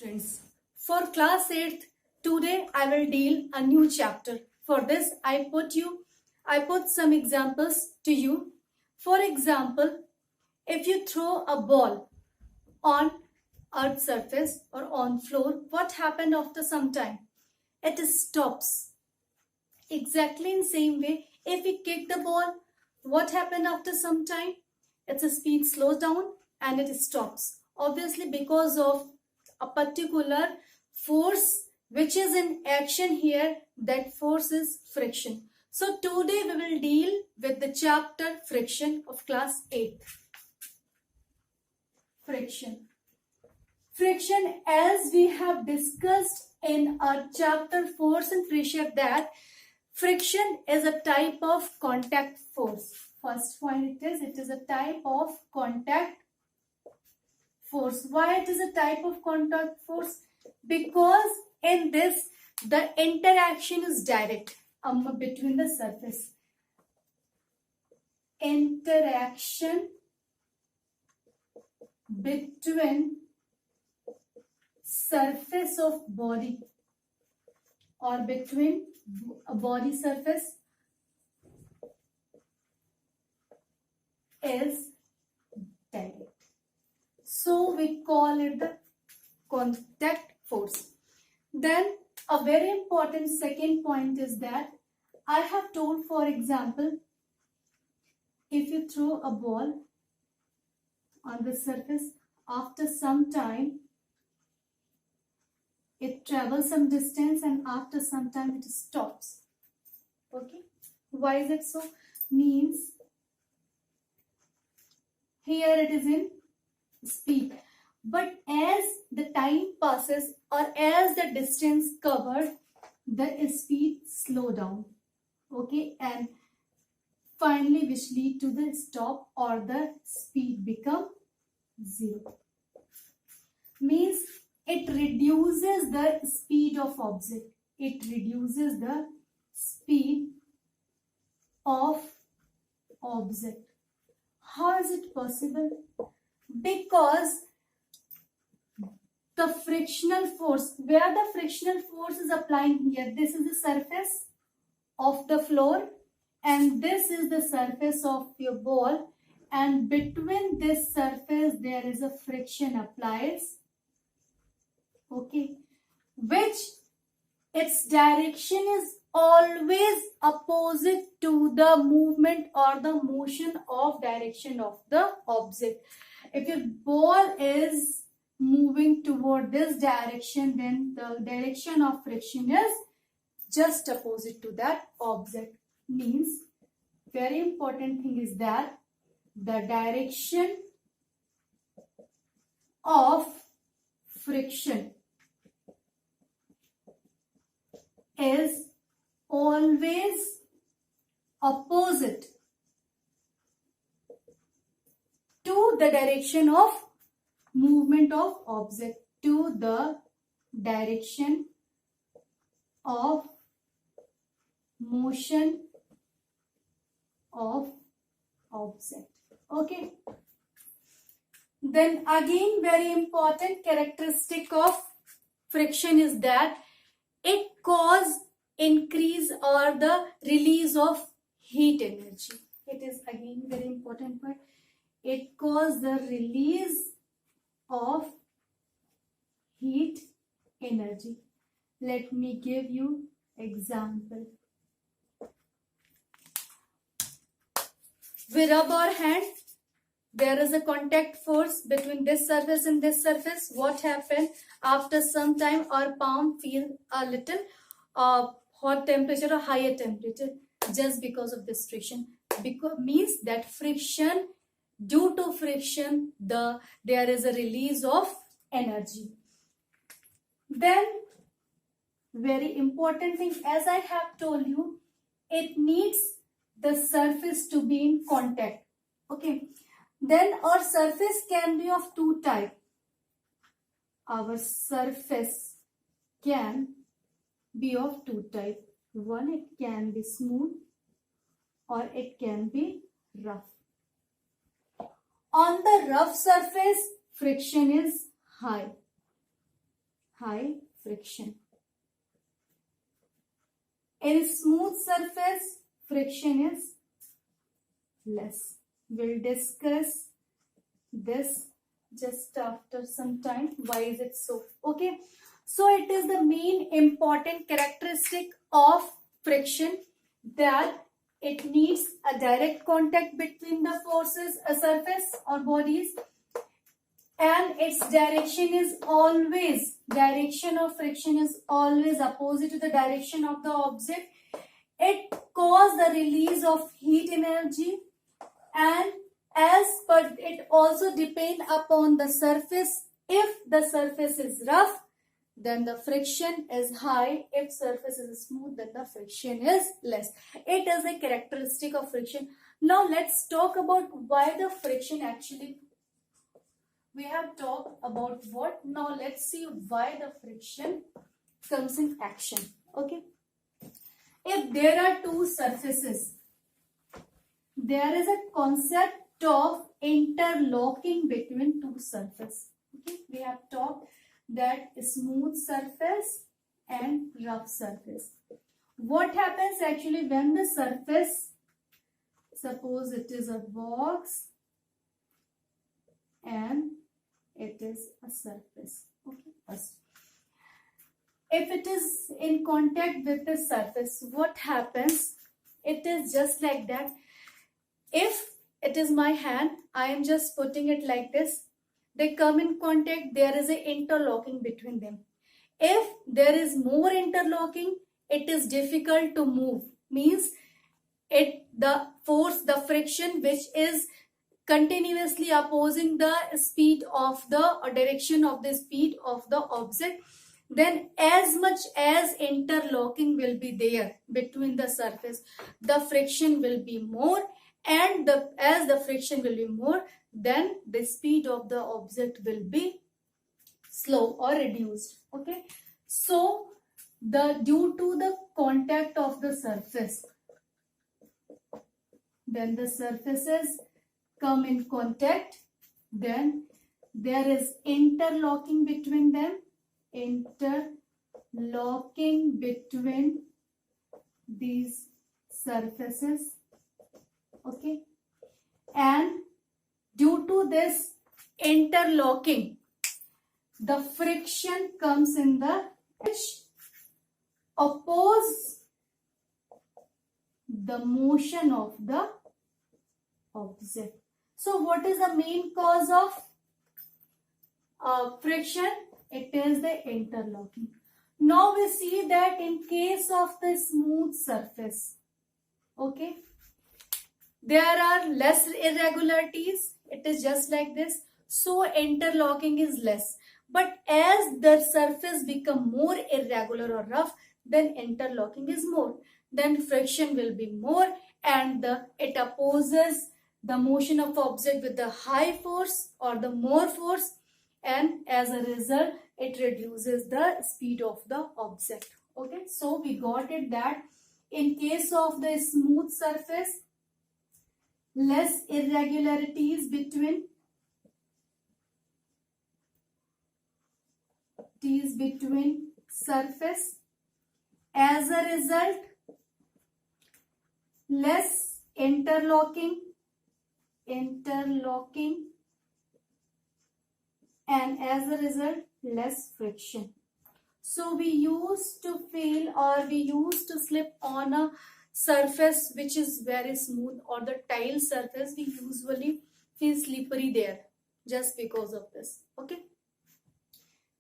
Students, for class 8th, today I will deal a new chapter. For this, I put some examples to you. For example, if you throw a ball on earth surface or on floor, what happened after some time? It stops. Exactly in same way, if we kick the ball, what happened after some time? Its speed slows down and it stops. Obviously, because of a particular force which is in action here, that force is friction. So today we will deal with the chapter friction of class 8. Friction. Friction, as we have discussed in our chapter force and pressure, that friction is a type of contact force. First point it is a type of contact force. Why it is a type of contact force? Because in this the interaction is direct between the surface. Interaction between surface of body or between a body surface is direct. So we call it the contact force. Then a very important second point is that I have told, for example, if you throw a ball on the surface, after some time it travels some distance and after some time it stops. Okay, why is it so? Means here it is in speed, but as the time passes or as the distance covered, the speed slow down. Okay, and finally which lead to the stop or the speed become zero. Means it reduces the speed of object. It reduces the speed of object. How is it possible? Because the frictional force, where the frictional force is applying here, this is the surface of the floor and this is the surface of your ball, and between this surface there is a friction applies. Okay, which its direction is always opposite to the movement or the motion of direction of the object. If your ball is moving toward this direction, then the direction of friction is just opposite to that object. Means very important thing is that the direction of friction is always opposite to the direction of movement of object, to the direction of motion of object. Okay, then again very important characteristic of friction is that it cause increase or the release of heat energy. It is again very important point. It cause the release of heat energy. Let me give you example. We rub our hand. There is a contact force between this surface and this surface. What happened? After some time, our palm feel a little hot temperature or higher temperature just because of this friction. Because means that friction, due to friction, there is a release of energy. Then very important thing, as I have told you, it needs the surface to be in contact. Okay, then our surface can be of two types. Our surface can be of two types. One, it can be smooth or it can be rough. On the rough surface, friction is high. high friction. In smooth surface, friction is less. We'll discuss this just after some time. Why is it so? Okay. So it is the main important characteristic of friction that it needs a direct contact between the forces, a surface or bodies, and its direction of friction is always opposite to the direction of the object. It causes the release of heat energy, and but it also depends upon the surface. If the surface is rough, then the friction is high. If surface is smooth, then the friction is less. It is a characteristic of friction. Now let's talk about why the friction actually. We have talked about what. Now let's see why the friction comes in action. Okay. If there are two surfaces, there is a concept of interlocking between two surfaces. Okay. We have talked that smooth surface and rough surface. What happens actually when the surface, suppose it is a box and it is a surface. Okay. First, if it is in contact with the surface, what happens? It is just like that. If it is my hand, I am just putting it like this. They come in contact, there is a interlocking between them. If there is more interlocking, it is difficult to move. Means the force, the friction which is continuously opposing the speed of the or direction of the speed of the object, then as much as interlocking will be there between the surface, the friction will be more, and as the friction will be more, then the speed of the object will be slow or reduced. Okay. So due to the contact of the surface, when the surfaces come in contact, then there is interlocking between them, interlocking between these surfaces. Okay. And due to this interlocking, the friction comes in the which oppose the motion of the object. So what is the main cause of friction? It is the interlocking. Now we see that in case of the smooth surface, okay, there are less irregularities. It is just like this. So interlocking is less. But as the surface become more irregular or rough, then interlocking is more. Then friction will be more, and it opposes the motion of object with the high force or the more force, and as a result it reduces the speed of the object. Okay, so we got it that in case of the smooth surface, less irregularities between surface, as a result less interlocking, and as a result less friction. So we used to feel or we used to slip on a surface which is very smooth, or the tile surface, we usually feel slippery there just because of this. Okay.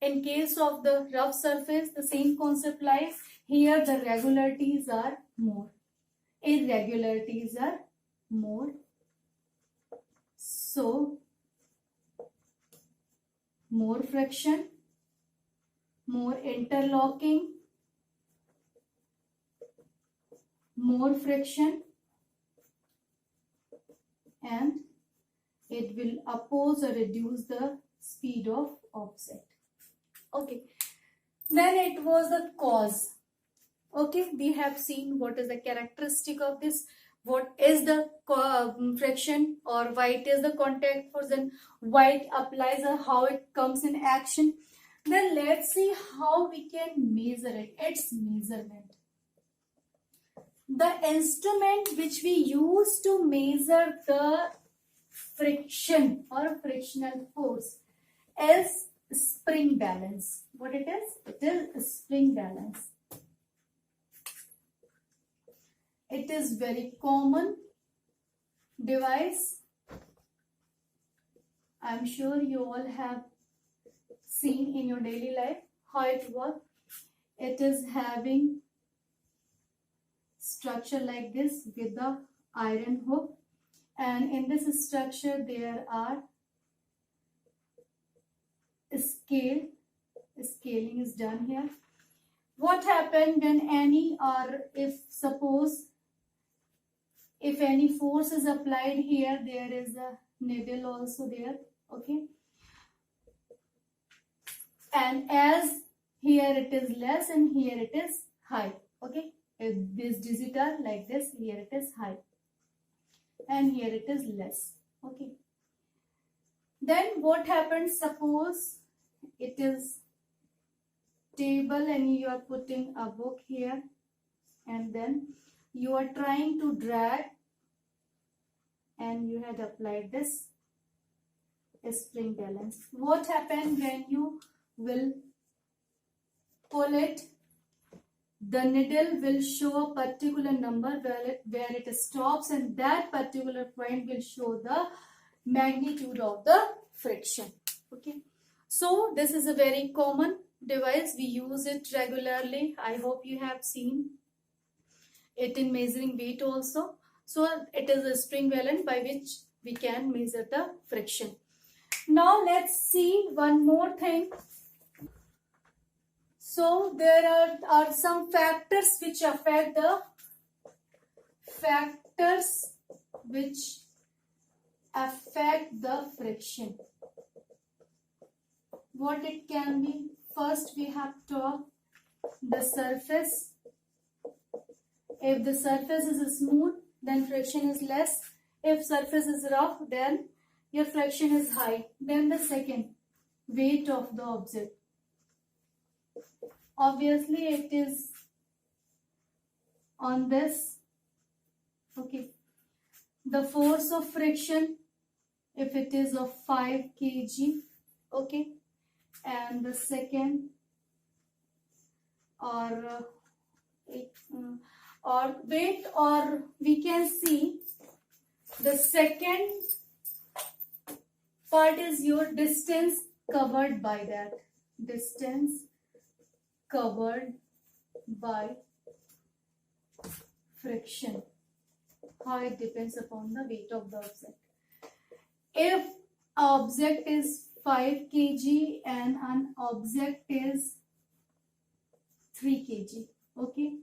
In case of the rough surface, the same concept lies. Here the irregularities are more. So more friction, more interlocking, more friction, and it will oppose or reduce the speed of object. Okay. Then it was the cause. Okay, we have seen what is the characteristic of this, what is the friction, or why it is the contact force, and why it applies, or how it comes in action. Then let's let's see how we can measure it, its measurement. The instrument which we use to measure the friction or frictional force is spring balance. What it is? It is spring balance. It is very common device. I'm sure you all have seen in your daily life how it works. It is having structure like this with the iron hook, and in this structure there are scaling is done here. What happened when any, or if suppose if any force is applied here, there is a needle also there, okay, and as here it is less and here it is high, okay, if this digit are like this, here it is high and here it is less, okay. Then what happens, suppose it is table and you are putting a book here and then you are trying to drag and you had applied this spring balance. What happens when you will pull it? The needle will show a particular number where it stops, and that particular point will show the magnitude of the friction, okay. So this is a very common device. We use it regularly. I hope you have seen it in measuring weight also. So it is a spring balance by which we can measure the friction. Now let's see one more thing. So there are some factors which affect the friction. What it can be? First we have talked the surface. If the surface is smooth, then friction is less. If surface is rough, then your friction is high. Then the second, weight of the object. Obviously it is on this, okay. The force of friction, if it is of 5 kg, okay, and the second, or weight, or we can see the second part is your distance covered by that, distance covered by friction. How it depends upon the weight of the object. If object is 5 kg and an object is 3 kg, okay,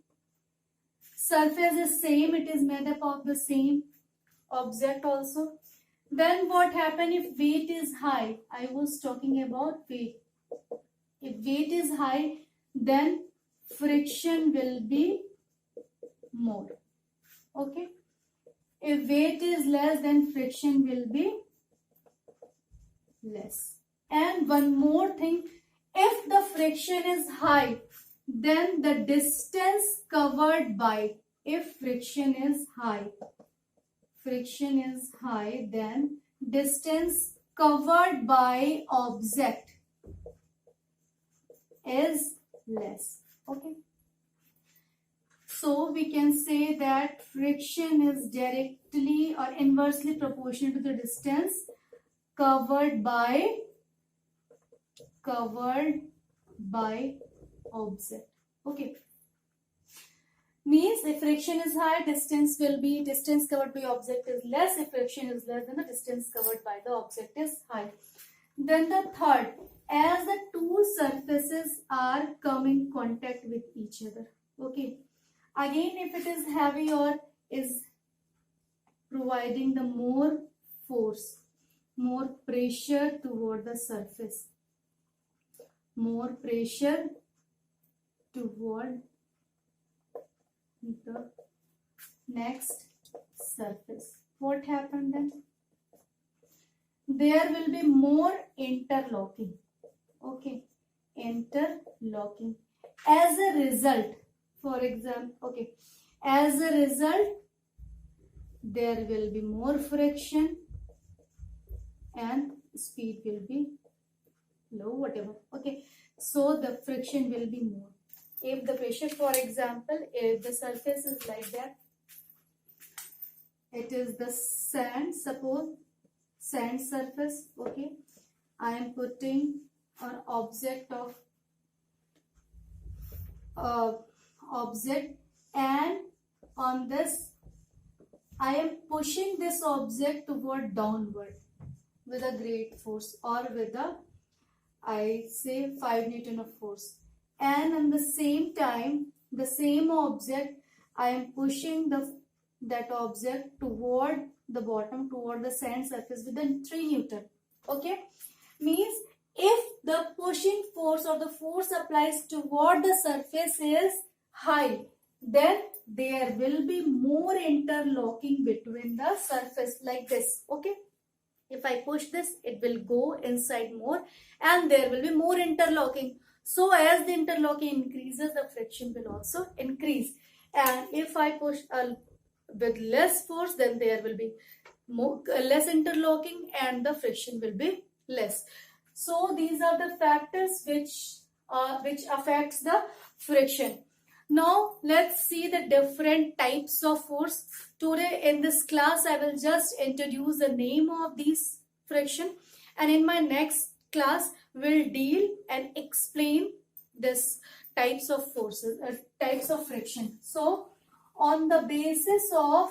surface is same, it is made up of the same object also, then what happen if weight is high? I was talking about weight. If weight is high, then friction will be more, okay. If weight is less, then friction will be less. And one more thing, if the friction is high, then the distance covered by, if friction is high, then distance covered by object is less, okay. So we can say that friction is directly or inversely proportional to the distance covered by object, okay. Means if friction is high, distance covered by object is less. If friction is less, then the distance covered by the object is high. Then the third, as the two surfaces are coming in contact with each other, okay. Again, if it is heavy or is providing the more force, more pressure toward the surface, more pressure toward the next surface. What happened then? There will be more interlocking, okay. interlocking. As a result, for example, okay, as a result, there will be more friction and speed will be low, whatever. Okay, so the friction will be more. If the pressure, for example, if the surface is like that, it is the sand, suppose sand surface. Okay, I am putting an object of object, and on this I am pushing this object toward downward with a great force, or with a, I say, 5 Newton of force. And at the same time, the same object, I am pushing that object toward the bottom, toward the sand surface with a 3 Newton. Okay, means if the pushing force or the force applies toward the surface is high, then there will be more interlocking between the surface, like this. Okay, if I push this, it will go inside more and there will be more interlocking. So as the interlocking increases, the friction will also increase. And if I push with less force, then there will be less interlocking and the friction will be less. So these are the factors which affects the friction. Now let's see the different types of force. Today in this class I will just introduce the name of these friction, and in my next class we'll deal and explain this types of forces, types of friction. So on the basis of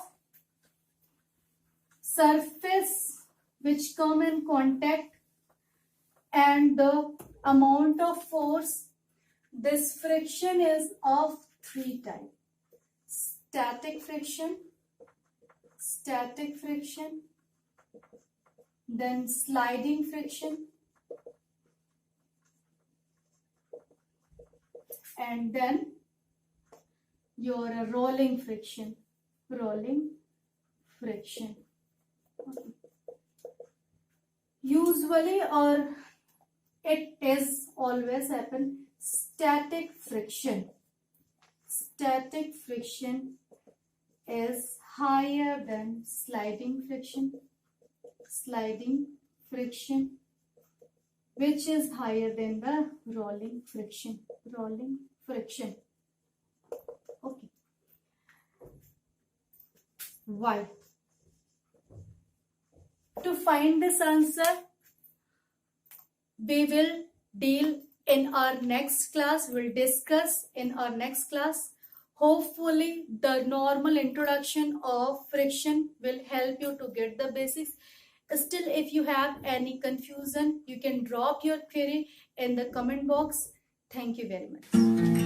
surface which come in contact and the amount of force, this friction is of 3 types: static friction, then sliding friction, and then your rolling friction. Okay. Usually, or it is always happen, static friction is higher than sliding friction, which is higher than the rolling friction. Okay. Why? To find this answer, we will deal in our next class. We'll discuss in our next class. Hopefully the normal introduction of friction will help you to get the basics. Still, if you have any confusion, you can drop your query in the comment box. Thank you very much.